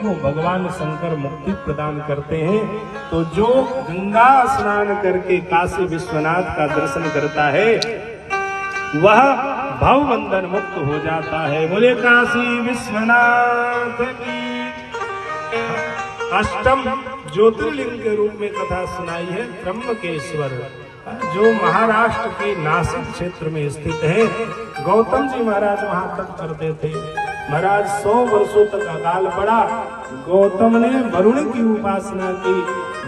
को भगवान शंकर मुक्ति प्रदान करते हैं। तो जो गंगा स्नान करके काशी विश्वनाथ का दर्शन करता है वह भव बंधन मुक्त हो जाता है। बोले काशी विश्वनाथ की। अष्टम ज्योतिर्लिंग के रूप में कथा सुनाई है त्र्यंबकेश्वर, जो महाराष्ट्र के नासिक क्षेत्र में स्थित है। गौतम जी महाराज वहां तक करते थे। महाराज 100 वर्षों तक अकाल पड़ा। गौतम ने वरुण की उपासना की।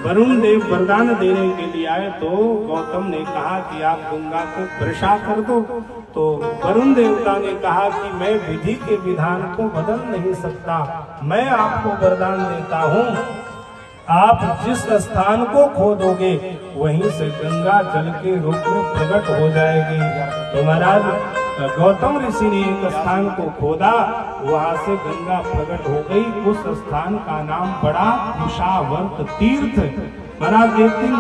वरुण देव वरदान देने के लिए आए तो गौतम ने कहा कि आप गंगा को वर्षा कर दो। तो वरुण देवता ने कहा कि मैं विधि के विधान को बदल नहीं सकता, मैं आपको वरदान देता हूँ, आप जिस स्थान को खोदोगे वहीं से गंगा जल के रूप में प्रकट हो जाएगी। तो महाराज गौतम ऋषि ने एक स्थान को खोदा, वहां से गंगा प्रकट हो गई। उस स्थान का नाम पड़ा कुशावर्त तीर्थ। महाराज एक दिन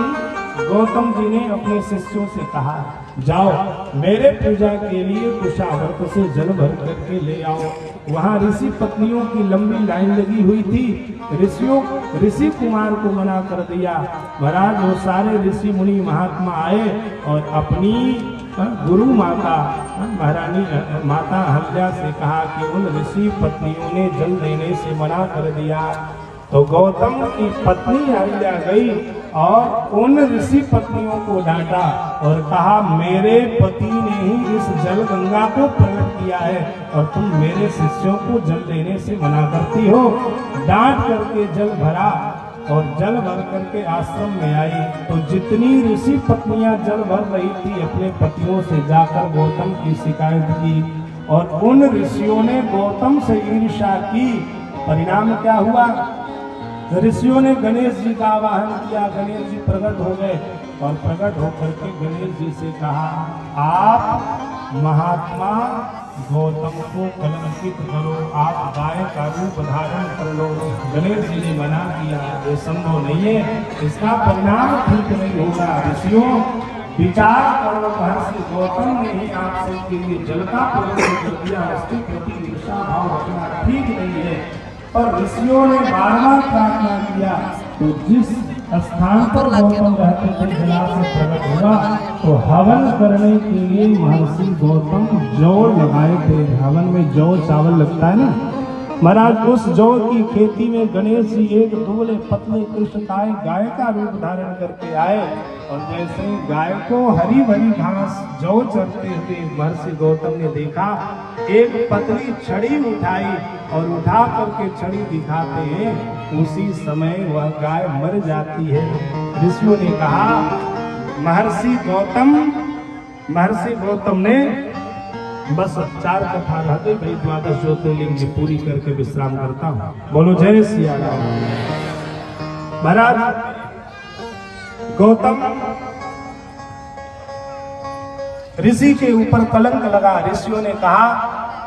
गौतम जी ने अपने शिष्यों से कहा, जाओ मेरे पूजा के लिए कुशावर्त से जल भर करके ले आओ। वहां ऋषि पत्नियों की लंबी लाइन लगी हुई थी। ऋषि कुमार को मना कर दिया। महाराज वो सारे ऋषि मुनि महात्मा आए और अपनी गुरु माता महारानी माता अहल्या से कहा कि उन ऋषि पत्नियों ने जल देने से मना कर दिया। तो गौतम की पत्नी अहल्या गई और उन ऋषि पत्नियों को डांटा और कहा, मेरे पति ने ही इस जल गंगा को प्रकट किया है और तुम मेरे शिष्यों को जल देने से मना करती हो। डांट करके जल भरा और जल भर करके आश्रम में आई। तो जितनी ऋषि पत्नियां जल भर रही थी अपने पतियों से जाकर गौतम की शिकायत की और उन ऋषियों ने गौतम से ईर्ष्या की। परिणाम क्या हुआ? ऋषियों ने गणेश जी का आवाहन किया। गणेश जी प्रकट हो गए और प्रकट होकर के गणेश जी से कहा, आप महात्मा गौतम को कलंकित करो, आप गाय का रूप धारण कर लो। गणेश जी ने मना किया, ये संभव नहीं है, इसका परिणाम ठीक नहीं होगा। ऋषियों विचार करो, महर्षि गौतम ने ही आपसे के लिए जल का प्रयोग कर दिया, उसके प्रति ईर्ष्या भाव रखना ठीक नहीं है। और ऋषियों ने बार-बार प्रार्थना किया। तो जिस स्थान पर गौतम रहते थे जलाशय प्रकट हुआ, तो हवन करने के लिए महर्षि गौतम जौ लगाए थे। हवन में जौ चावल लगता है ना महाराज, उस जौ की खेती में गणेश जी एक दुबले पतले कृष्णकाय गाय का रूप धारण करके आए और जैसे गाय को हरी भरी घास जौ चरते हुए महर्षि गौतम ने देखा, एक पतली छड़ी उठाई और उठा करके छड़ी दिखाते हैं, उसी समय वह गाय मर जाती है। ऋषियों ने कहा, महर्षि गौतम ने बस 4 कथा रहते भाई 12 ज्योतिर्लिंग की पूरी करके विश्राम करता हूँ। बोलो जय सिया राम। महाराज गौतम ऋषि के ऊपर कलंक लगा। ऋषियों ने कहा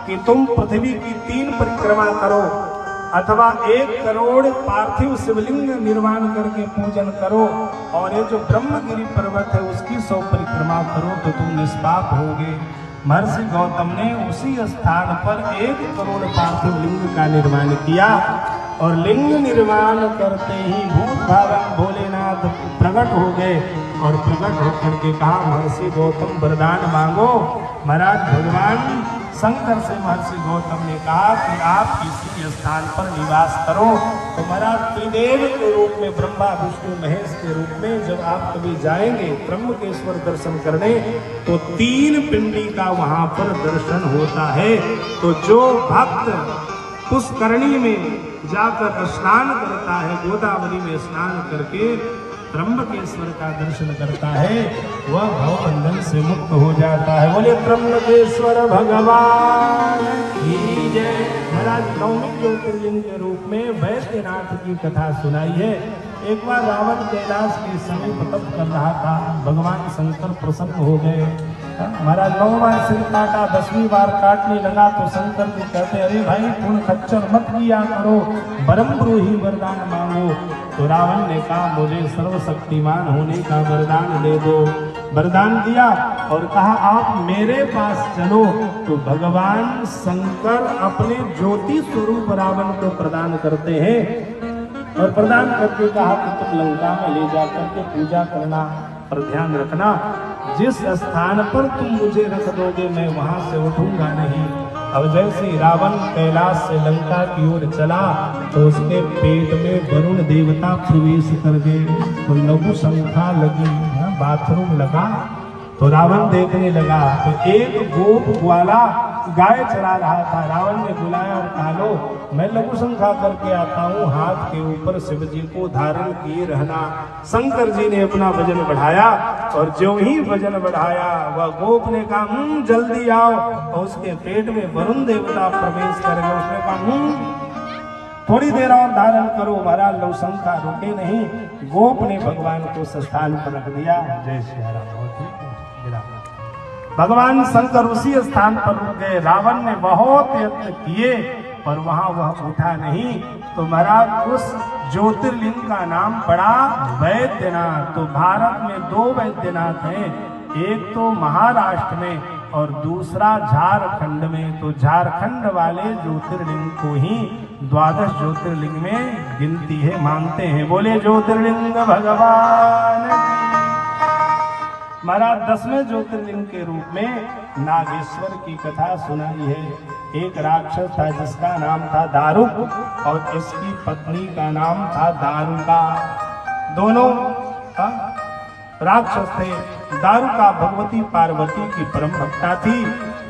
कि तुम पृथ्वी की 3 परिक्रमा करो अथवा 1 करोड़ पार्थिव शिवलिंग निर्माण करके पूजन करो और ये जो ब्रह्मगिरि पर्वत है उसकी 100 परिक्रमा करो तो तुम निष्पाप होगे। महर्षि गौतम ने उसी स्थान पर 1 करोड़ पार्थिव लिंग का निर्माण किया और लिंग निर्माण करते ही भूत भावन भोलेनाथ प्रकट हो गए और प्रकट होकर के कहा, महर्षि गौतम वरदान मांगो। महाराज भगवान शंकर से महर्षि गौतम ने कहा कि आप किसी स्थान पर निवास करो। तो महाराज त्रिदेव के रूप में ब्रह्मा विष्णु महेश के रूप में जब आप कभी जाएंगे त्र्यंबकेश्वर दर्शन करने तो 3 पिंडी का वहां पर दर्शन होता है। तो जो भक्त पुष्करणी में जाकर स्नान करता है, गोदावरी में स्नान करके त्र्यंबकेश्वर का दर्शन करता है, वह भवबंधन से मुक्त हो जाता है। बोले त्र्यंबकेश्वर भगवान की जय। महाराज नौमी ज्योतिर्लिंग के रूप में वैद्यनाथ की कथा सुनाई है। एक बार रावण कैलाश के समीप तप कर रहा था, भगवान शंकर प्रसन्न हो गए। महाराज 9 बार सिर काटा, 10वीं बार काटने लगा तो शंकर जी कहते, अरे भाई तुम खच्चर मत किया करो, ब्रह्मद्रोही वरदान मांगो। तो रावण ने कहा, मुझे सर्वशक्तिमान होने का वरदान दे दो। वरदान दिया और कहा आप मेरे पास चलो। तो भगवान शंकर अपने ज्योति स्वरूप रावण को प्रदान करते हैं और प्रदान करके कहा कि तुम लंका में ले जाकर के पूजा करना, पर ध्यान रखना जिस स्थान पर तुम मुझे रख दोगे मैं वहां से उठूंगा नहीं। अब जैसे रावण कैलाश से लंका की ओर चला तो उसके पेट में वरुण देवता प्रवेश कर गए। तो लघु शंखा लगी, बाथरूम लगा, तो रावण देखने लगा तो एक गोप ग्वाला गाय चरा रहा था। रावण ने बुलाया और कहा लो मैं लघु शंखा करके आता हूँ, हाथ के ऊपर शिव जी को धारण किए रहना। शंकर जी ने अपना वजन बढ़ाया और जो ही वजन बढ़ाया वह गोप ने कहा जल्दी आओ, और उसके पेट में वरुण देवता प्रवेश कर गए। उसने कहा थोड़ी देर और धारण करो। महाराज लघु शंखा रुके नहीं, गोप ने भगवान को उस स्थान पर रख दिया। जय श्री राम। भगवान शंकर उसी स्थान पर रुक गए। रावण ने बहुत यत्न किए पर वहां वह उठा नहीं। तो महाराज उस ज्योतिर्लिंग का नाम पड़ा वैद्यनाथ। तो भारत में 2 वैद्यनाथ हैं, एक तो महाराष्ट्र में और दूसरा झारखंड में। तो झारखंड वाले ज्योतिर्लिंग को ही 12 ज्योतिर्लिंग में गिनती है, मानते हैं। बोले ज्योतिर्लिंग भगवान। महाराज 10वें ज्योतिर्लिंग के रूप में नागेश्वर की कथा सुनाई है। एक राक्षस था जिसका नाम था दारुक और इसकी पत्नी का नाम था दारुका। दोनों राक्षस थे। दारुका भगवती पार्वती की परम भक्ता थी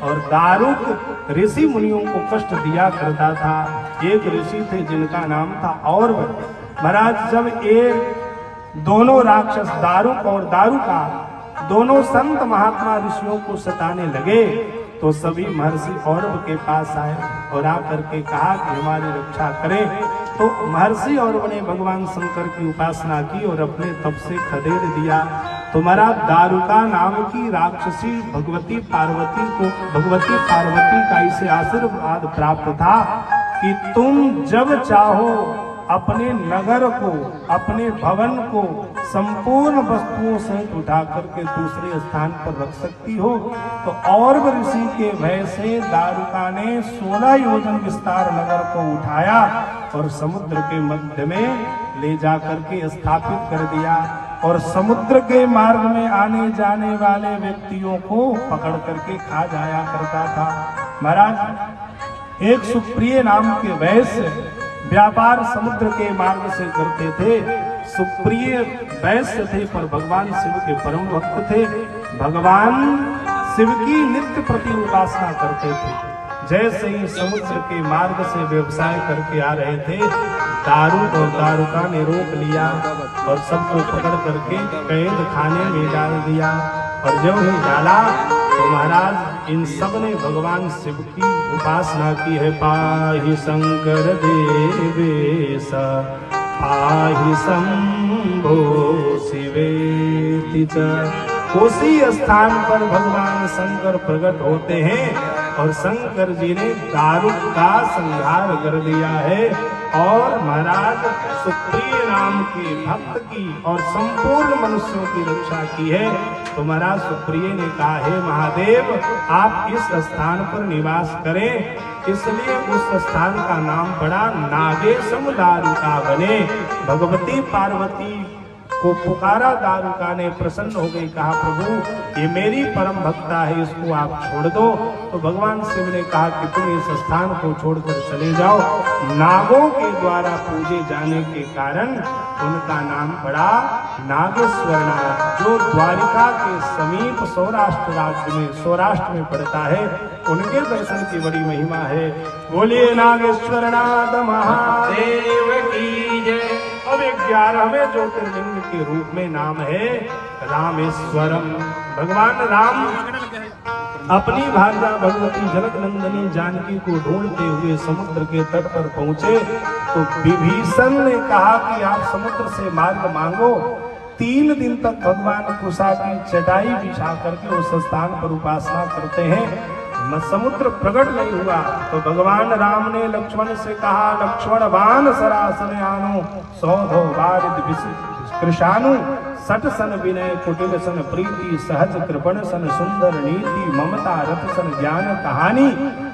और दारुक ऋषि मुनियों को कष्ट दिया करता था। एक ऋषि थे जिनका नाम था और महाराज जब एक दोनों राक्षस दारुक और दारुका दोनों संत महात्मा ऋषियों को सताने लगे तो सभी महर्षि औरव के पास आए और आकर के कहा कि हमारी रक्षा करें। तो महर्षि औरव ने भगवान शंकर की उपासना की और अपने तप से खदेड़ दिया। तुम्हारा दारुका नाम की राक्षसी भगवती पार्वती का इसे आशीर्वाद प्राप्त था कि तुम जब चाहो अपने नगर को, अपने भवन को संपूर्ण वस्तुओं से उठा करके दूसरे स्थान पर रख सकती हो। तो औरव ऋषि के भय से दारुका ने 16 योजन विस्तार नगर को उठाया और समुद्र के मध्य में ले जाकर के स्थापित कर दिया और समुद्र के मार्ग में आने जाने वाले व्यक्तियों को पकड़ करके खा जाया करता था। महाराज एक सुप्रिय नाम के वैश्य व्यापार समुद्र के मार्ग से करते थे। सुप्रिय वैश्य थे पर भगवान शिव के परम भक्त थे। भगवान शिव की नित्य प्रति उपासना करते थे। जैसे ही समुद्र के मार्ग से व्यवसाय करके आ रहे थे दारुक और दारुका ने रोक लिया और सबको पकड़ करके कैद खाने में डाल दिया। और जब ही डाला तो महाराज इन सब ने भगवान शिव की उपासना की है। पाहि शंकर देवेश पाहि शंभो शिवेति च। उसी स्थान पर भगवान शंकर प्रकट होते हैं और शंकर जी ने दारुक का संहार कर दिया है और महाराज सुप्रिय नाम के भक्त की और संपूर्ण मनुष्यों की रक्षा की है। तो महाराज सुप्रिय ने कहा हे महादेव आप इस स्थान पर निवास करें, इसलिए उस स्थान का नाम पड़ा नागेशम दारुका बने। भगवती पार्वती को पुकारा, दारुका ने प्रसन्न हो गई, कहा प्रभु ये मेरी परम भक्ता है, इसको आप छोड़ दो। तो भगवान शिव ने कहा कि तुम इस स्थान को छोड़कर चले जाओ। नागों के द्वारा पूजे जाने के कारण उनका नाम पड़ा नागेश्वरनाथ, जो द्वारिका के समीप सौराष्ट्र राज्य में, सौराष्ट्र में पड़ता है। उनके दर्शन की बड़ी महिमा है। बोलिए नागेश्वरनाथ महादेव की जय। अब 11वें ज्योतिर्लिंग के रूप में नाम है रामेश्वरम। भगवान राम अपनी भार्या भगवती जनकनंदनी जानकी को ढूंढते हुए समुद्र के तट पर पहुंचे तो विभीषण ने कहा कि आप समुद्र से मार्ग मांगो। 3 दिन तक भगवान कुशा की चटाई बिछा करके उस स्थान पर उपासना करते हैं, समुद्र प्रकट नहीं हुआ। तो भगवान राम ने लक्ष्मण से कहा लक्ष्मण बाण सरासन आनो सौधो वारिद कृषानु सट सन विनय कुटिल सन प्रीति सहज कृपण सन सुंदर नीति ममता रथ सन ज्ञान कहानी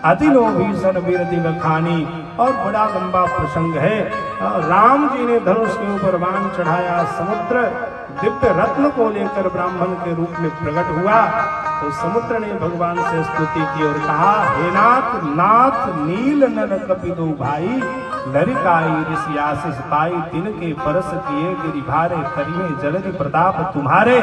अति लोभी सन वीरति बखानी। और बड़ा लंबा प्रसंग है। राम जी ने धनुष के ऊपर बाण चढ़ाया, समुद्र दिव्य रत्न को लेकर ब्राह्मण के रूप में प्रकट हुआ तो समुद्र ने भगवान से स्तुति की और कहा, हे नाथ नाथ नील नर कपिदो भाई लरिकाई ऋषि आशीष पाई तिनके परस किए गिरि भारे करिए जलधि प्रताप तुम्हारे।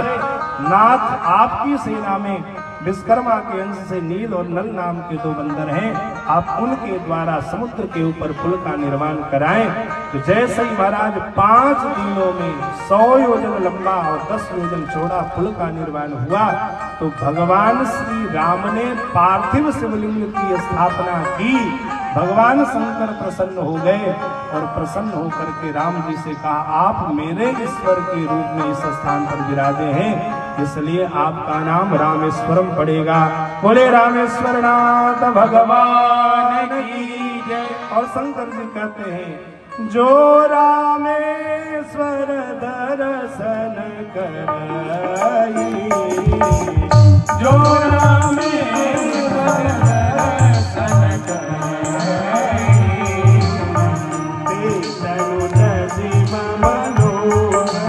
नाथ आपकी सेना में विश्वकर्मा के अंश से नील और नल नाम के दो बंदर हैं, आप उनके द्वारा समुद्र के ऊपर पुल का निर्माण कराएं। तो जैसे ही महाराज 5 दिनों में 100 योजन लंबा और 10 योजन चौड़ा पुल का निर्माण हुआ तो भगवान श्री राम ने पार्थिव शिवलिंग की स्थापना की। भगवान शंकर प्रसन्न हो गए और प्रसन्न होकर के राम जी से कहा, आप मेरे ईश्वर के रूप में इस स्थान पर विराजे हैं, इसलिए आपका नाम रामेश्वरम पड़ेगा। बोले रामेश्वर नाथ भगवान की जय। और शंकर जी कहते हैं, जो रामेश्वर दर्शन कराई, जो रामेश्वर दर्शन कराई, तेतनु नजीब मनोरथ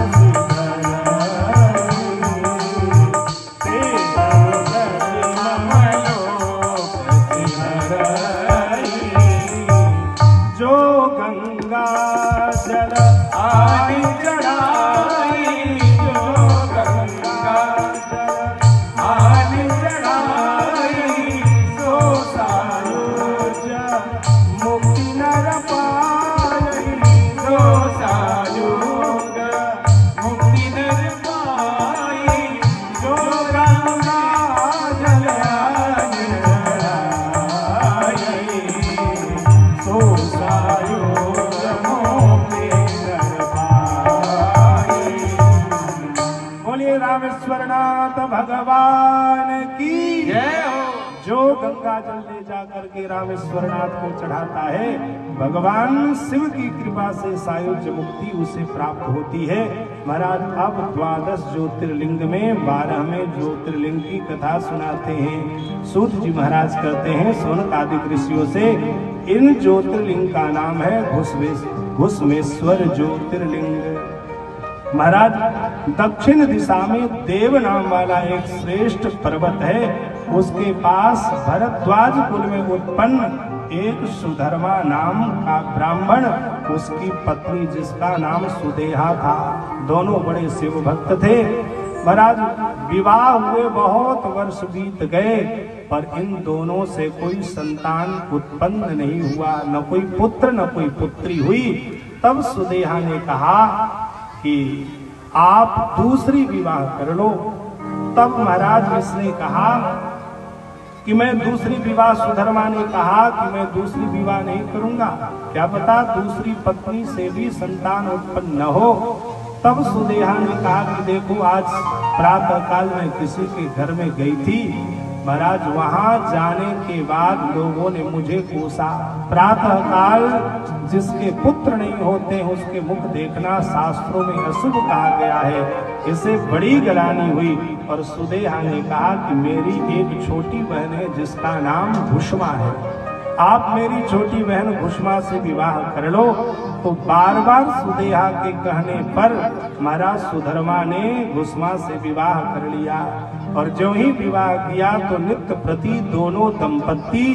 भगवान की जय हो। जो गंगा जल ले जाकर के रामेश्वरनाथ को चढ़ाता है, भगवान शिव की कृपा से सायुज्य मुक्ति उसे प्राप्त होती है। महाराज अब 12 ज्योतिर्लिंग में 12वें ज्योतिर्लिंग की कथा सुनाते हैं। सूत जी महाराज कहते हैं सोनक आदि ऋषियों से, इन ज्योतिर्लिंग का नाम है घुसमेश्वर ज्योतिर्लिंग। महाराज दक्षिण दिशा में देव नाम वाला एक श्रेष्ठ पर्वत है, उसके पास भरद्वाज कुल में उत्पन्न एक सुधर्मा नाम का ब्राह्मण, उसकी पत्नी जिसका नाम सुदेहा था, दोनों बड़े शिव भक्त थे। महाराज विवाह हुए बहुत वर्ष बीत गए पर इन दोनों से कोई संतान उत्पन्न नहीं हुआ, न कोई पुत्र न कोई पुत्री हुई। तब सुदेहा ने कहा कि आप दूसरी विवाह कर लो। तब महाराज इसने कहा कि मैं दूसरी विवाह, सुधर्मा ने कहा कि मैं दूसरी विवाह नहीं करूंगा, क्या पता दूसरी पत्नी से भी संतान उत्पन्न न हो। तब सुदेहा ने कहा कि देखो आज प्रातः काल में किसी के घर में गई थी, महाराज वहां जाने के बाद लोगों ने मुझे कोसा। प्रातः काल जिसके पुत्र नहीं होते उसके मुख देखना शास्त्रों में अशुभ कहा गया है, इसे बड़ी गलानी हुई। और सुदेहा ने कहा कि मेरी एक छोटी बहन है जिसका नाम घुष्मा है, आप मेरी छोटी बहन घुष्मा से विवाह कर लो। तो बार बार सुदेहा के कहने पर महाराज सुधर्मा ने घुष्मा से विवाह कर लिया। और जो ही विवाह किया तो नित्य प्रति दोनों दंपत्ति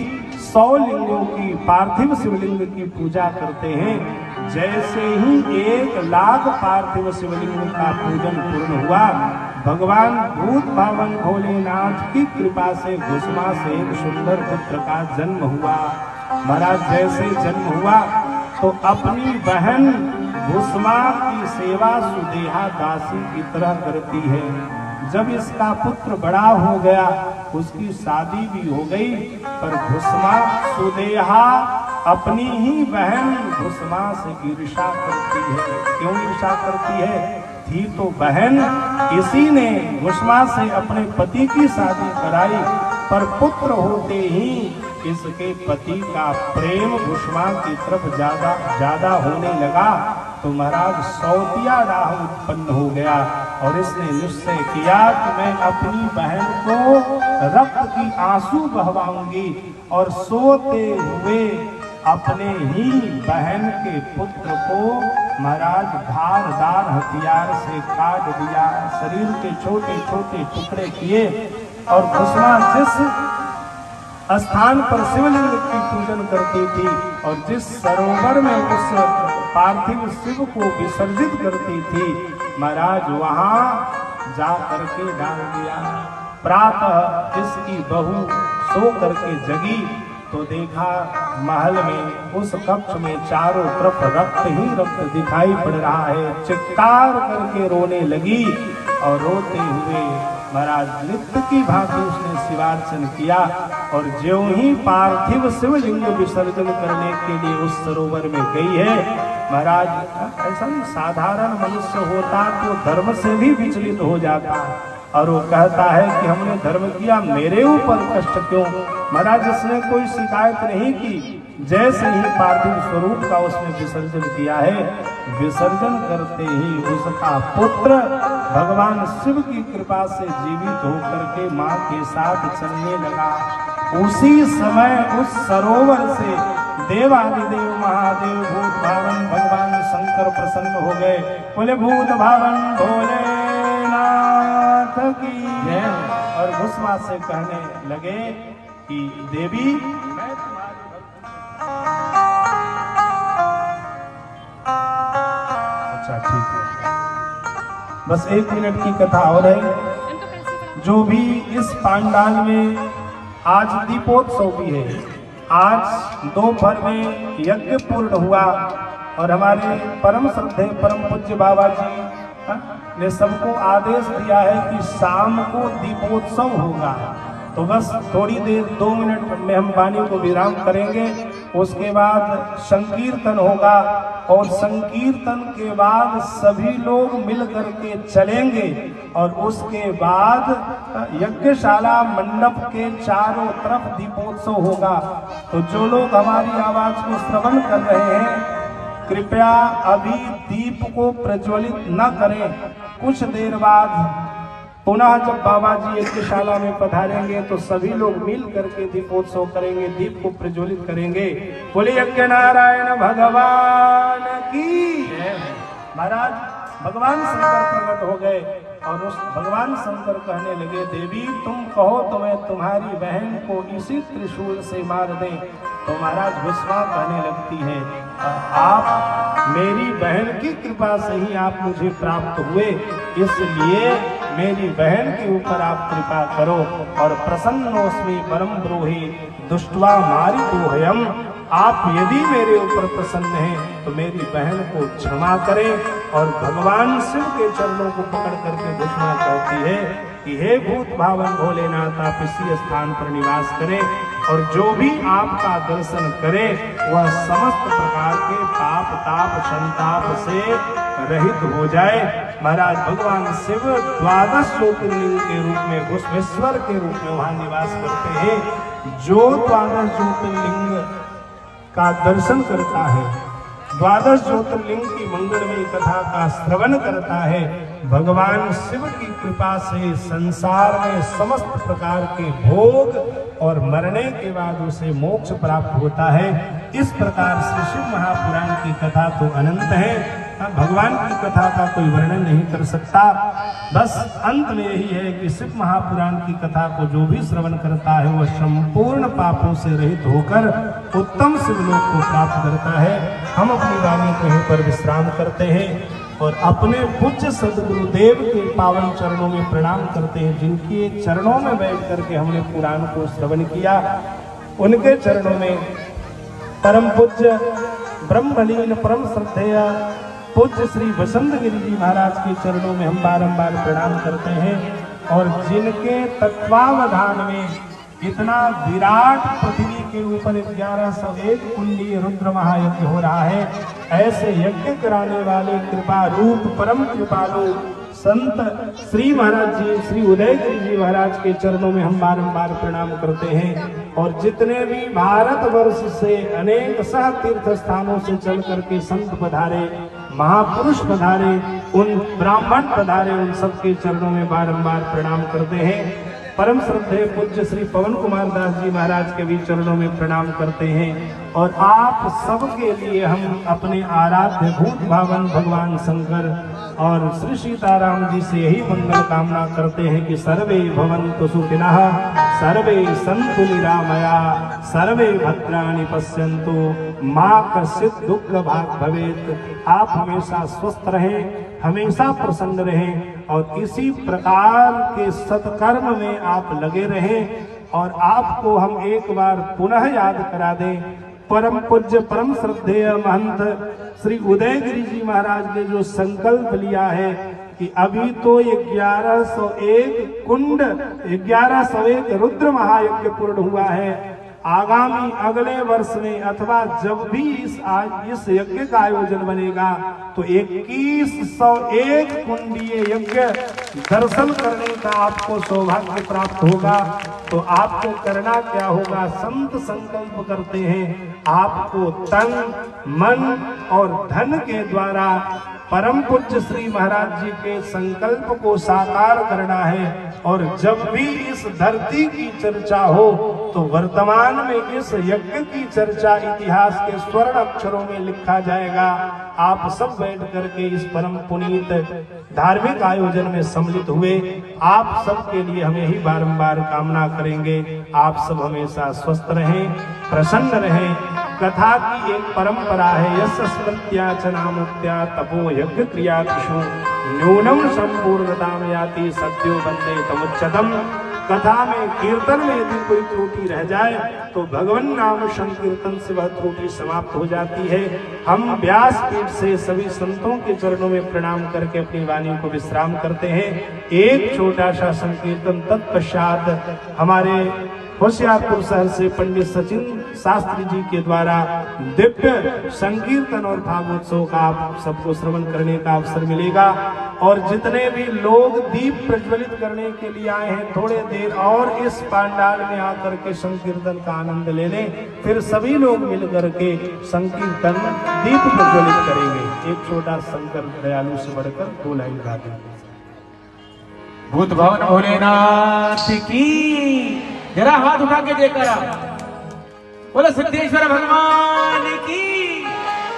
100 लिंगों की, पार्थिव शिवलिंग की पूजा करते हैं। जैसे ही 1 लाख पार्थिव शिवलिंग का पूजन पूर्ण हुआ, भगवान भूत भावन भोलेनाथ की कृपा से घुष्मा से एक सुंदर पुत्र का जन्म हुआ। महाराज जैसे जन्म हुआ तो अपनी बहन घुष्मा की सेवा सुदेहा दासी की तरह करती है। जब इसका पुत्र बड़ा हो गया, उसकी शादी भी हो गई, पर घुष्मा सुदेहा अपनी ही बहन घुष्मा से ईर्ष्या करती है। क्यों ईर्ष्या करती है? थी तो बहन, इसी ने घुष्मा से अपने पति की शादी कराई, पर पुत्र होते ही इसके पति का प्रेम भुष्मा की तरफ ज्यादा होने लगा तो महाराज सौतिया राह उत्पन्न हो गया और इसने निश्चय किया कि मैं अपनी बहन को रक्त की आंसू बहवाऊंगी और सोते हुए अपने ही बहन के पुत्र को महाराज धारदार हथियार से काट दिया, शरीर के छोटे छोटे टुकड़े किए और भुष्मा जिस स्थान पर शिवलिंग की पूजन करती थी और जिस सरोवर में उस पार्थिव शिव को विसर्जित करती थी महाराज वहां जा करके डाल दिया। प्रातः इसकी बहू सो करके जगी तो देखा महल में उस कक्ष में चारों तरफ रक्त ही रक्त दिखाई पड़ रहा है। चित्कार करके रोने लगी और रोते हुए महाराज नित्य की भांति उसने शिवार्चन किया और ज्यों ही पार्थिव शिवलिंग विसर्जन करने के लिए उस सरोवर में गई है महाराज, ऐसा नहीं साधारण मनुष्य होता तो धर्म से भी विचलित हो जाता और वो कहता है कि हमने धर्म किया, मेरे ऊपर कष्ट क्यों। महाराज इसने कोई शिकायत नहीं की, जैसे ही पार्थिव स्वरूप का उसने विसर्जन किया है, विसर्जन करते ही उसका पुत्र भगवान शिव की कृपा से जीवित होकर के मां के साथ चलने लगा। उसी समय उस सरोवर से देवादिदेव महादेव भूत भावन भगवान शंकर प्रसन्न हो गए। बोले भूत भावन भोलेनाथ की जय। और भुष्मा से कहने लगे कि देवी मैं तुम्हारी अच्छा ठीक है, बस 1 मिनट की कथा और है। जो भी इस पांडाल में आज दीपोत्सव भी है, आज दोपहर में यज्ञ पूर्ण हुआ और हमारे परम श्रद्धेय परम पूज्य बाबा जी ने सबको आदेश दिया है कि शाम को दीपोत्सव होगा। तो बस थोड़ी देर 2 मिनट में हम वाणी को विराम करेंगे, उसके बाद संकीर्तन होगा और संकीर्तन के बाद सभी लोग मिल करके चलेंगे और उसके बाद यज्ञशाला मंडप के चारों तरफ दीपोत्सव होगा। तो जो लोग हमारी आवाज को श्रवण कर रहे हैं कृपया अभी दीप को प्रज्वलित न करें, कुछ देर बाद पुनः जब बाबा जी यज्ञशाला में पधारेंगे तो सभी लोग मिल करके दीपोत्सव करेंगे, दीप को प्रज्वलित करेंगे। बोले यज्ञ नारायण भगवान की। महाराज भगवान शंकर प्रकट हो गए और उस भगवान शंकर कहने लगे देवी तुम कहो तो मैं तुम्हारी बहन को इसी त्रिशूल से मार दें। तो महाराज भुष्मा कहने लगती है आप मेरी बहन की कृपा से ही आप मुझे प्राप्त हुए, इसलिए मेरी बहन के ऊपर आप कृपा करो। और प्रसन्नोस्मि परम ब्रूहि दुष्ट्वा मारितोहयम्, आप यदि मेरे ऊपर प्रसन्न हैं तो मेरी बहन को क्षमा करें। और भगवान शिव के चरणों को पकड़ करके भुष्मा कहती है कि हे भूत भावन भोलेनाथ आप इसी स्थान पर निवास करें और जो भी आपका दर्शन करे वह समस्त प्रकार के पाप ताप संताप से रहित हो जाए। महाराज भगवान शिव 12 ज्योतिर्लिंग के रूप में घुसमेश्वर के रूप में वहां निवास करते हैं। जो 12 ज्योतिर्लिंग का दर्शन करता है, 12 ज्योतिर्लिंग की मंगलमयी कथा का श्रवण करता है, भगवान शिव की कृपा से संसार में समस्त प्रकार के भोग और मरने के बाद उसे मोक्ष प्राप्त होता है। इस प्रकार से शिव महापुराण की कथा तो अनंत है, भगवान की कथा का कोई वर्णन नहीं कर सकता। बस अंत में यही है कि शिव महापुराण की कथा को जो भी श्रवण करता है वह संपूर्ण पापों से रहित होकर उत्तम शिवलोक को प्राप्त करता है। हम अपनी वाणी को यहीं पर विश्राम करते हैं और अपने पूज्य सदगुरुदेव के पावन चरणों में प्रणाम करते हैं, जिनके चरणों में बैठ करके हमने पुराण को श्रवण किया। उनके चरणों में परम पूज्य ब्रह्मलीन परम श्रद्धेय पूज्य श्री वसंत गिरि जी महाराज के चरणों में हम बारंबार प्रणाम करते हैं और जिनके तत्वावधान में इतना विराट पृथ्वी के ऊपर 1101 कुंडी रुद्र महायज्ञ हो रहा है, ऐसे यज्ञ कराने वाले कृपा रूप परम कृपालु संत श्री महाराज जी, श्री उदयगिरी जी महाराज के चरणों में हम बारंबार प्रणाम करते हैं। और जितने भी भारतवर्ष से अनेक सह तीर्थ स्थानों से चल करके संत पधारे, महापुरुष पधारे, उन ब्राह्मण पधारे, उन सबके चरणों में बारंबार प्रणाम करते हैं। परम श्रद्धेय पूज्य श्री पवन कुमार दास जी महाराज के भी चरणों में प्रणाम करते हैं। और आप सबके लिए हम अपने आराध्य भूत भावन भगवान शंकर और श्री सीताराम जी से यही मंगल कामना करते हैं कि सर्वे भवन्तु सुखिनः, सर्वे सन्तु निरामया, सर्वे भद्राणि पश्यन्तु, मा कश्चित् दुःख भाग् भवेत्। आप हमेशा स्वस्थ रहें, हमेशा प्रसन्न रहें और इसी प्रकार के सत्कर्म में आप लगे रहें। और आपको हम एक बार पुनः याद करा दें, परम पूज्य परम श्रद्धेय महंत श्री उदयगिरी जी महाराज ने जो संकल्प लिया है कि अभी तो 1101 कुंड, 1101 रुद्र महायज्ञ पूर्ण हुआ है। आगामी अगले वर्ष में अथवा जब भी इस यज्ञ का आयोजन बनेगा तो 2101 कुंडीय यज्ञ दर्शन करने का आपको सौभाग्य प्राप्त होगा। तो आपको करना क्या होगा? संत संकल्प करते हैं आपको तन, मन और धन के द्वारा परम पूज्य श्री महाराज जी के संकल्प को साकार करना है। और जब भी इस धरती की चर्चा हो तो वर्तमान में इस यज्ञ की चर्चा इतिहास के स्वर्ण अक्षरों में लिखा जाएगा। आप सब बैठ करके इस परम पुनीत धार्मिक आयोजन में सम्मिलित हुए। आप सब के लिए हम यही बारंबार कामना करेंगे, आप सब हमेशा स्वस्थ रहें, प्रसन्न रहें। कथा की एक परंपरा है, यस्य स्मृत्या च नामुक्त्या तपो यज्ञ क्रियादिषु न्यूनम संपूर्णताम याति सद्यो बंदे तमुच्चतम। कथा में, कीर्तन में यदि कोई त्रुटि रह जाए तो भगवान नाम संकीर्तन से वह त्रुटि समाप्त हो जाती है। हम व्यास पीठ से सभी संतों के चरणों में प्रणाम करके अपनी वाणी को विश्राम करते हैं। एक छोटा सा संकीर्तन, तत्पश्चात हमारे होशियारपुर शहर से पंडित सचिन शास्त्री जी के द्वारा दिव्य संकीर्तन और भागवतोत्सव का आप सबको श्रवण करने का अवसर मिलेगा। और जितने भी लोग दीप प्रज्वलित करने के लिए आए हैं, थोड़े देर और इस पंडाल में आकर के संकीर्तन का आनंद ले लें, फिर सभी लोग मिलकर के संकीर्तन दीप प्रज्वलित करेंगे। एक छोटा शंकर दयालु से बढ़कर 2 लाइन गा दें। भूत भवन भोलेनाथ की जरा हाथ उठा के देखकर बोलो सिद्धेश्वर भगवान की,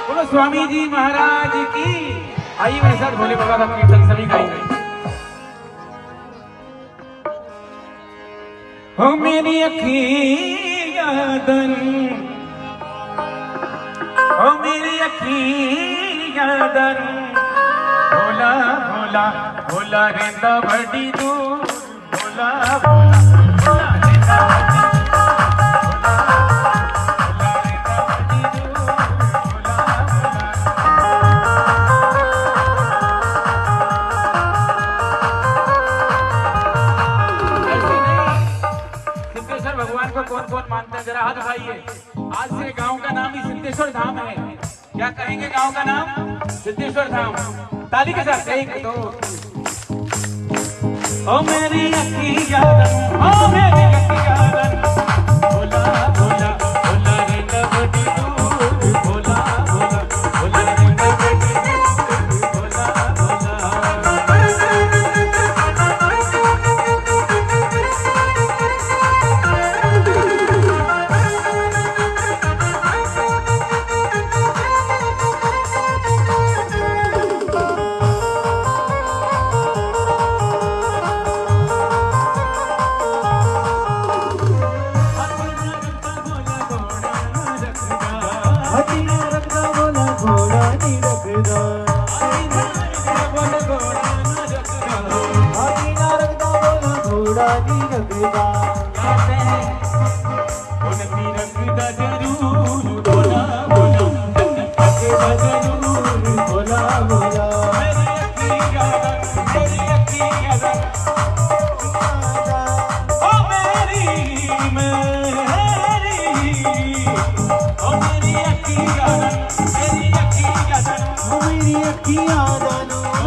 बोलो स्वामी जी महाराज की। आइए मेरे साथ भोले बाबा का कीर्तन सभी गाएंगे। हो मेरी अखियाँ दन, हो मेरी अखियाँ दन, भोला भोला भोला रेंदा बड़ी दूर, भोला भोला भोला रेंदा बड़ी दूर। कौन कौन मानते हैं जरा हाथ उठाइए। आज से गांव का नाम ही सिद्धेश्वर धाम है। क्या कहेंगे गांव का नाम? सिद्धेश्वर धाम। ताली के साथ 1 2। ओ मेरी अखियाँ दन, ओ मेरी अखियाँ दन, भोला भोला भोला रेंदा बड़ी दूर, भोला भोला भोला रेंदा बड़ी दूर, भोला भोला।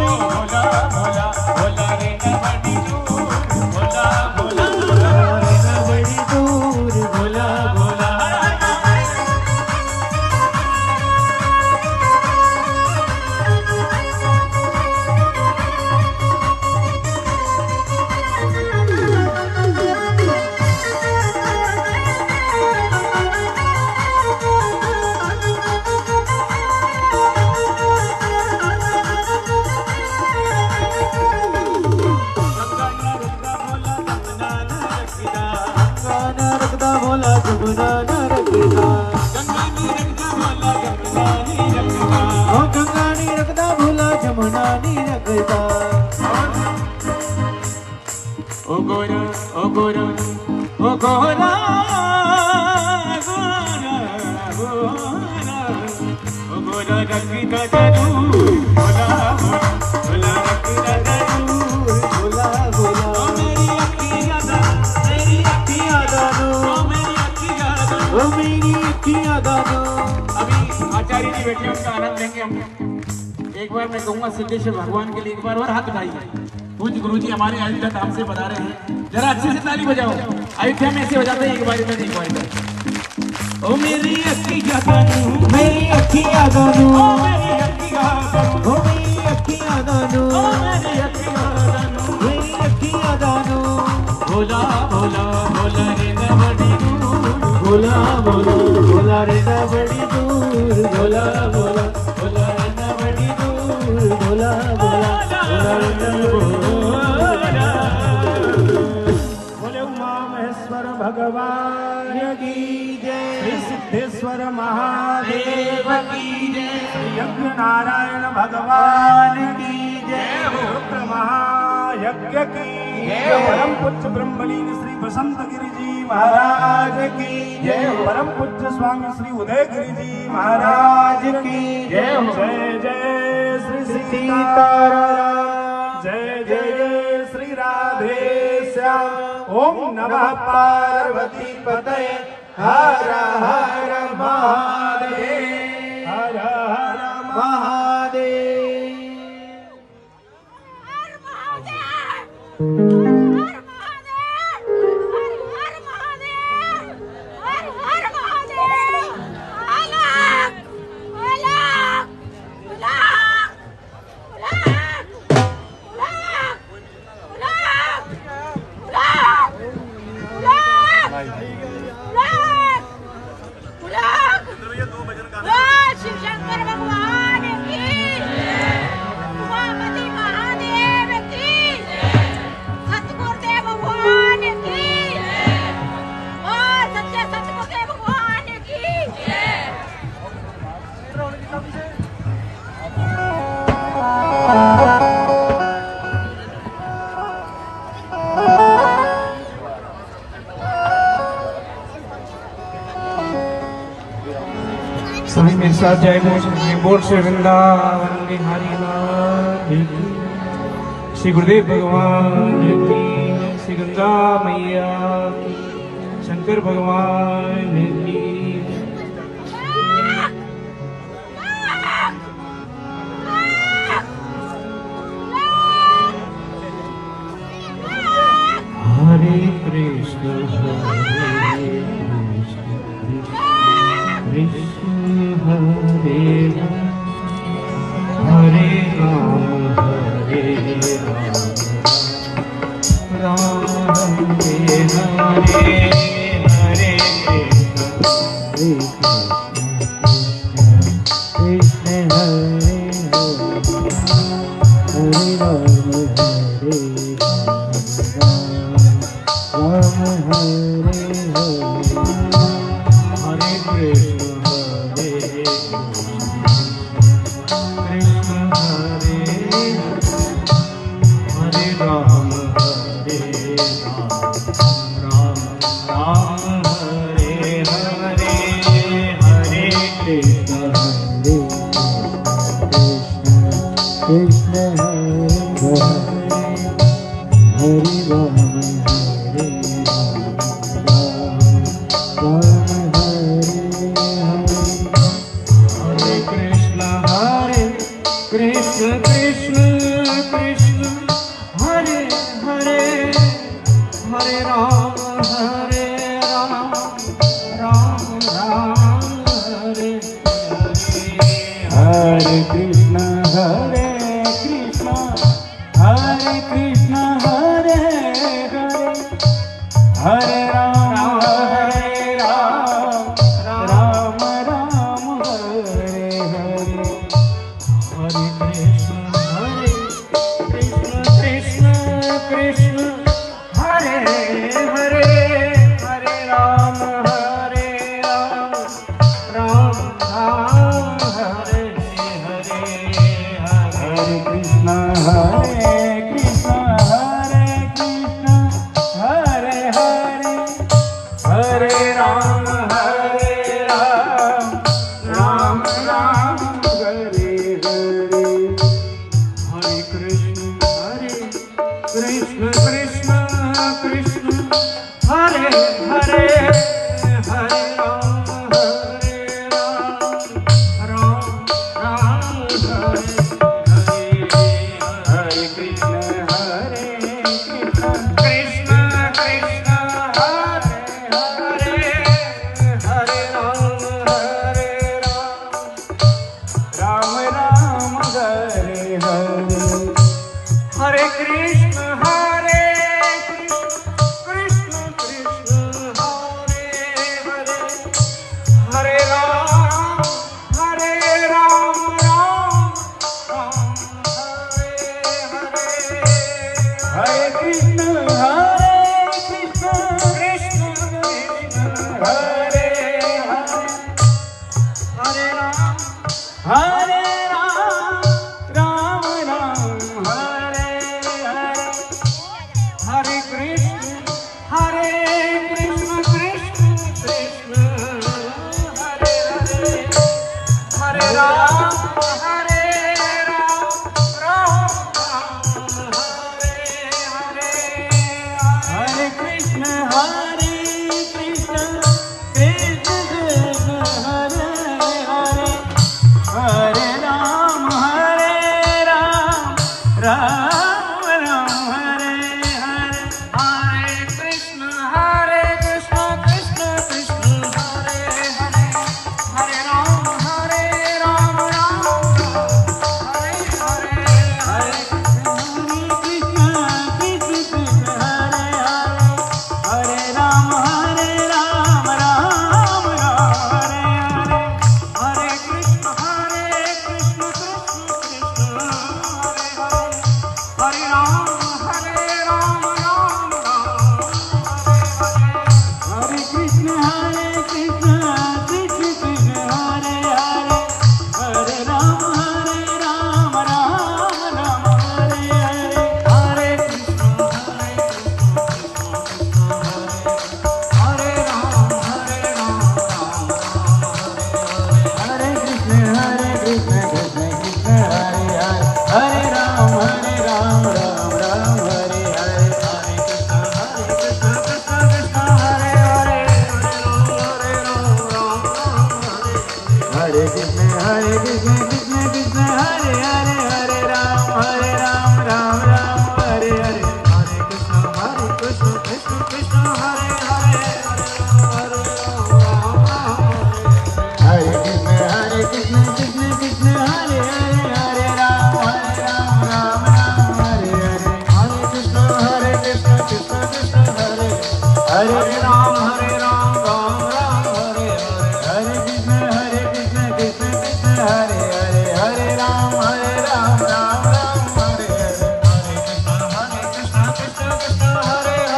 भोला भोला रखदा भूला जमुना नी रखदा। ओ गोरा ओ गोरा ओ गोरा गोरा गोरा ओ गोरा रखदा जरूर भोला भोला रखदा जरूर भोला भोला ओ मेरी अखियां दा दानो, ओ मेरी अखियां दा ओ मेरी अखियां दानो। अभी आचार्य जी बैठे उनका आनंद लेंगे हम। एक बार मैं कहूँगा सिद्धेश्वर भगवान के लिए एक बार और हाथ उठाइए। पूज्य गुरु जी हमारे अयोध्या धाम से बता रहे हैं, जरा अच्छे से ताली बजाओ। अयोध्या में ऐसे बजाते हैं एक बार में एक बार। ओ मेरी अखियां दानो, मेरी अखियां दानो, ओ मेरी अखियां दानो, ओ मेरी अखियां दानो, ओ मेरी अखियां दानो, मेरी अखियां दानो। भोला भोला भोला रे ना बड़ी दूर, भोला भोला भोला रे ना बड़ी दूर, भोला भोला भोला रे ना बड़ी दूर, भोला भोला भोला रे ना बड़ी दूर। बोले उमा महेश्वर भगवान की जय, श्री सिद्धेश्वर महादेव की जय, श्री यज्ञ नारायण भगवान की जय, रुद्र महायज्ञ की परम पूज्य ब्रह्मलीन श्री बसंत गिरि जी महाराज की जय। परम पूज्य स्वामी श्री उदय गिरि जी महाराज की जय। जय जय श्री सीताराम, जय जय श्री राधे श्याम। ओम नमः पार्वती पतये हर हर महादेव, हर हर महादेव। शिव शंकर भगवान की, उमापति महादेव की, सतगुरुदेव भगवान की, और सच्चे सतगुरुदेव भगवान की। सभी मेरे साथ जय बोल से वृंदावन बिहारी लाल की, श्री गुरुदेव भगवान की, श्री गंगा मैया की, शंकर भगवान की। हरे कृष्ण हरे कृष्ण हरे हरे राम राम हरे हरे हरे कृष्ण कृष्ण हरे हरे राम हरे राम हरे हरे कृष्ण हरे कृष्ण हरे हरे राम राम राम हरे हरे हरे कृष्ण हरे कृष्ण हरे हरे राम हरे राम हरे हरे कृष्ण कृष्ण कृष्ण कृष्ण हरे हरे हरे राम राम राम हरे हरे हरे कृष्ण कृष्ण हरे कृष्ण हरे हरे राम राम राम हरे हरे हरे कृष्ण कृष्ण कृष्ण हरे हरे हरे राम राम राम हरे हरे हरे कृष्ण हरे हरे हरे राम राम राम हरे हरे हरे कृष्ण कृष्ण कृष्ण हरे हरे हरे राम राम राम हरे हरे हरे कृष्ण कृष्ण कृष्ण हरे हरे हरे राम राम राम हरे हरे हरे कृष्ण कृष्ण कृष्ण हरे हरे हरे राम राम राम हरे हरे हरे कृष्ण कृष्ण कृष्ण हरे हरे हरे राम राम राम हरे हरे हरे कृष्ण कृष्ण कृष्ण हरे हरे हरे राम राम हरे हरे हरे कृष्ण कृष्ण कृष्ण हरे हरे हरे राम राम राम हरे हरे हरे कृष्ण कृष्ण कृष्ण हरे हरे हरे राम राम हरे हरे हरे कृष्ण कृष्ण हरे हरे हरे राम राम हरे हरे हरे कृष्ण कृष्ण कृष्ण हरे हरे हरे राम राम हरे कृष्ण कृष्ण कृष्ण हरे हरे हरे राम राम हरे हरे हरे कृष्ण हरे राम हरे कृष्ण कृष्ण कृष्ण हरे हरे हरे राम राम हरे हरे हरे कृष्ण कृष्ण कृष्ण हरे हरे हरे राम हरे कृष्ण कृष्ण कृष्ण हरे हरे हरे राम राम हरे हरे हरे कृष्ण कृष्ण कृष्ण हरे हरे हरे राम हरे कृष्ण कृष्ण कृष्ण हरे हरे हरे राम राम हरे हरे हरे कृष्ण कृष्ण कृष्ण हरे हरे राम राम हरे हरे कृष्ण कृष्ण कृष्ण हरे हरे हरे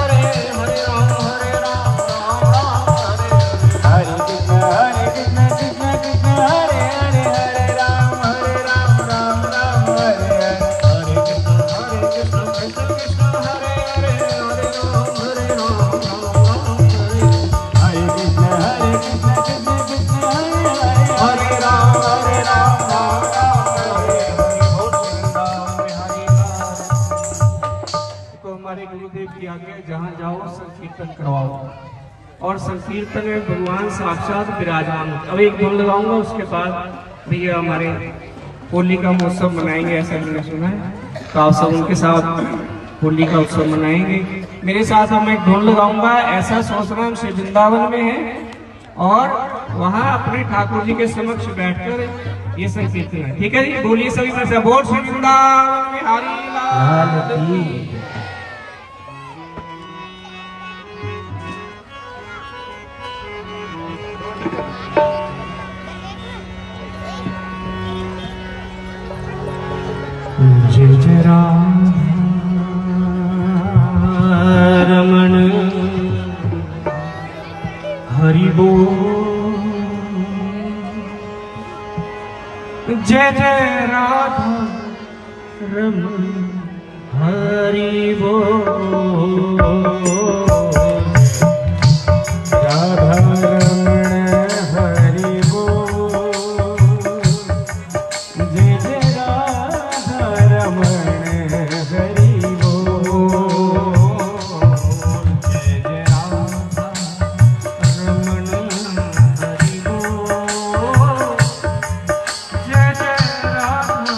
राम राम हरे हरे हरे कृष्ण कृष्ण कृष्ण हरे हरे हरे राम राम हरे हरे कृष्ण कृष्ण कृष्ण हरे हरे हरे राम राम हरे हरे हरे कृष्ण कृष्ण कृष्ण हरे हरे हरे राम हरे कृष्ण कृष्ण कृष्ण हरे हरे राम राम हरे हरे बोल वृंदावन बिहारी लाल। तो हमारे गुरुदेव की आज्ञा, जहाँ जाओ संकीर्तन करवाओ, और संकीर्तन में भगवान साक्षात विराजमान। अब एक धुन लगाऊंगा, उसके बाद भैया हमारे होली का महोत्सव मनाएंगे, ऐसा मैंने सुना है, तो आप सब उनके साथ होली का उत्सव मनाएंगे। मेरे साथ हम एक धुन लगाऊंगा, ऐसा सोच रहा हम श्री वृंदावन में है और वहाँ अपने ठाकुर जी के समक्ष बैठकर ये संकीर्तन है। ठीक है जी, बोलिए सभी में से, बोल श्री वृंदावन बिहारी लाल की। जय जय राम रमण हरि बोल, जय जय राधा रमण हरि बोल। राधा रमण हरि बोल। जय जय राधा रमण हरि बोल। जय जय राधा रमण हरि बोल। जय जय राधा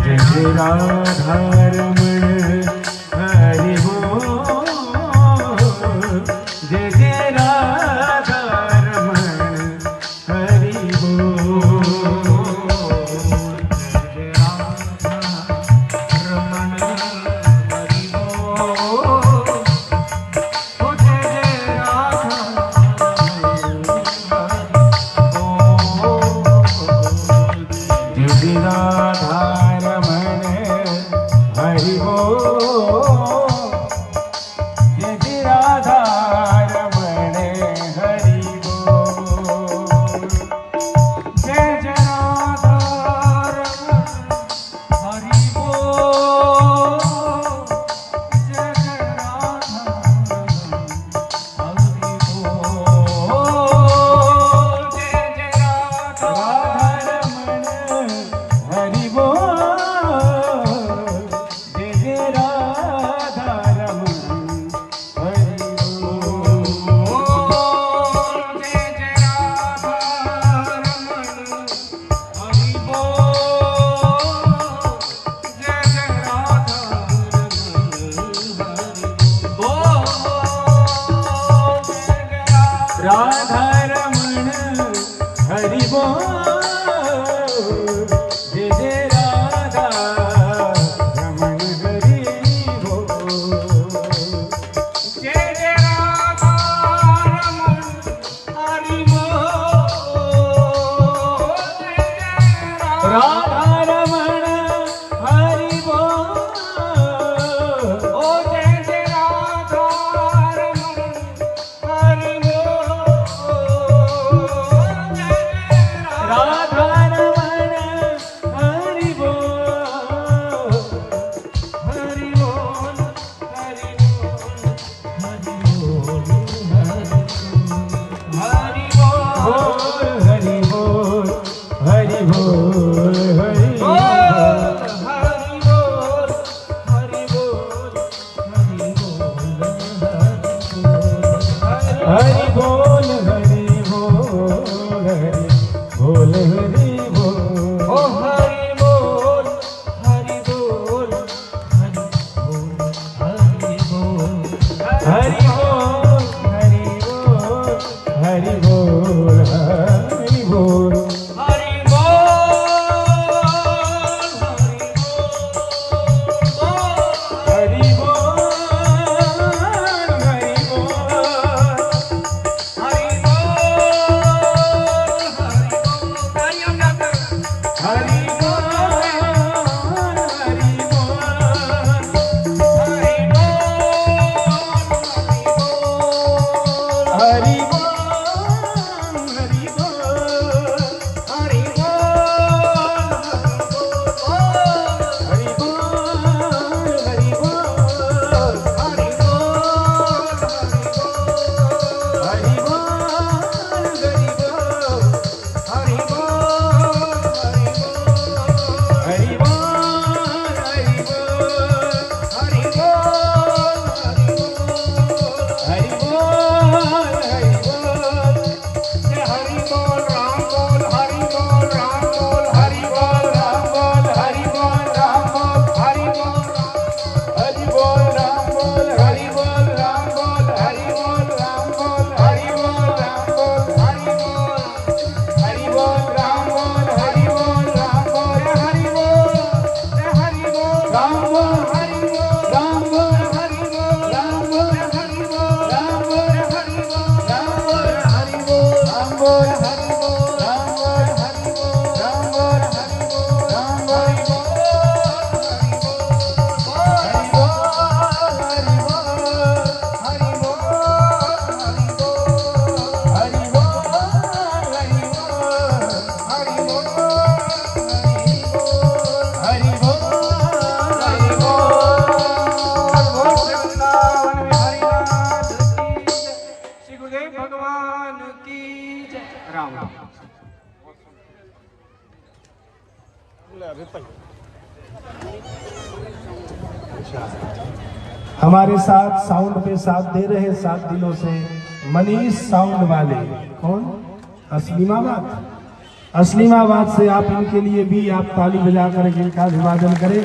जय जय राधा रमण हरि बोल। जय जय राधा रमण हरि बोल। जय जय राधा रमण हरि बोल। ओ जय जय राधा जय जय राधा रमण हरि बोल। जय जय राधा रमण हरि बोल। जय जय राधा रमण हरि बोल। जय जय राधा रमण हरि बोल। जय जय राधा रमण हरि बोल। जय जय राधा रमण हरि बोल। जय जय राधा रमण हरि बोल। जय जय राधा रमण हरि बोल। जय जय राधा रमण हरि बोल। जय जय राधा रमण हरि बोल। जय जय राधा रमण हरि बोल। ओ जय जय राधा रमण हरि बोल। जय जय राधा रमण हरि बोल। हरि बोल हरि बोल हरि बोल हरि बोल हरि बोल हरि बोल हरि बोल हरि बोल हरि बोल हरि बोल हरि बोल हरि बोल ओ हरि बोल हरि बोल हरि बोल हरि बोल हरि बोल हरि बोल हरि बोल हरि बोल हरि बोल हरि बोल राम हमारे साथ साउंड पे साथ दे रहे 7 दिनों से मनीष साउंड वाले। कौन? असलीमाबाद से आप इनके लिए भी आप ताली बजाकर इनका अभिवादन करें।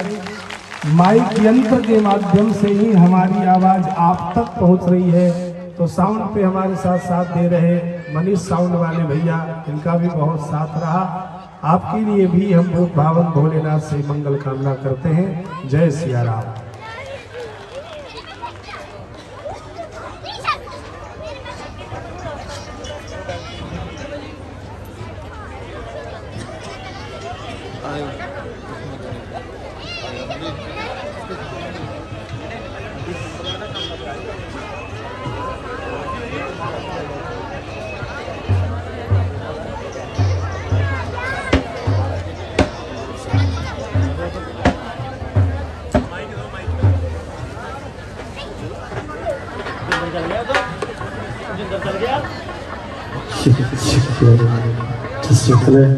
माइक यंत्र के माध्यम से ही हमारी आवाज आप तक पहुंच रही है, तो साउंड पे हमारे साथ साथ दे रहे मनीष साउंड वाले भैया, इनका भी बहुत साथ रहा। आपके लिए भी हम बहुत भावन भोलेनाथ से मंगल कामना करते हैं। जय सिया राम। Teşekkürler.